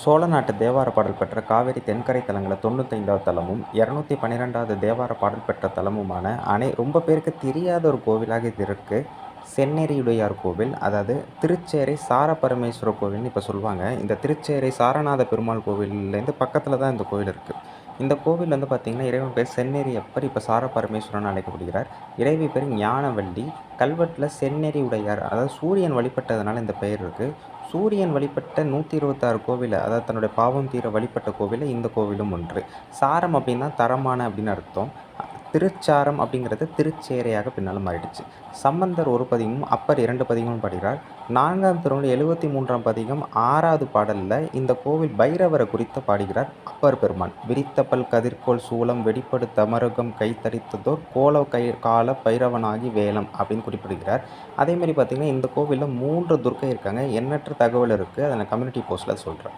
சோழ நாட்டு தேவார பாடல் பெற்ற காவிரி தென்கரை தலங்களில் 95வது தலமும் 212வது தேவார பாடல் பெற்ற தலமுமான ரொம்ப பேருக்கு தெரியாத ஒரு கோவிலாக இது இருக்குது. செந்நெறியுடையார் கோவில், அதாவது திருச்சேரை சாரபரமேஸ்வரர் கோவில்னு இப்போ சொல்லுவாங்க. இந்த திருச்சேரை சாரநாத பெருமாள் கோவில்லேருந்து பக்கத்தில் தான் இந்த கோவில் இருக்குது. இந்த கோவில் வந்து பார்த்திங்கன்னா, இறைவன் பேர் செந்நெறியப்பர், இப்போ சாரபரமேஸ்வரன் அழைக்கப்படுகிறார். இறைவி பேர் ஞானவள்ளி. கல்வெட்டில் செந்நெறி உடையார், அதாவது சூரியன் வழிபட்டதுனால இந்த பெயர் இருக்குது. சூரியன் வழிபட்ட 126 கோவில், அதாவது தன்னுடைய பாவம் தீர வழிபட்ட கோவில் இந்த கோவிலும் ஒன்று. சாரம் அப்படின்னா தரமான அப்படின்னு அர்த்தம். திருச்சாரம் அப்படிங்கிறது திருச்சேரையாக பின்னால் மாறிடுச்சு. சம்பந்தர் ஒரு பதிகமும் அப்பர் 2 பதிகமும் பாடுகிறார். 4ஆம் திருமுறை 73ஆம் பதிகம் 6வது பாடலில் இந்த கோவில் பைரவரை குறித்து பாடுகிறார் அப்பர் பெருமான். விரித்த பல் கதிர்கோள் சூலம் வெடிப்படு தமருகம் கைத்தரித்ததோர் கோல கால பைரவனாகி வேலம் அப்படின்னு குறிப்பிடுகிறார். அதேமாதிரி பார்த்திங்கன்னா, இந்த கோவிலில் 3 துர்க்கை இருக்காங்க. எண்ணற்ற தகவல் இருக்குது. அதை நான் கம்யூனிட்டி போஸ்ட்டில் சொல்கிறேன்.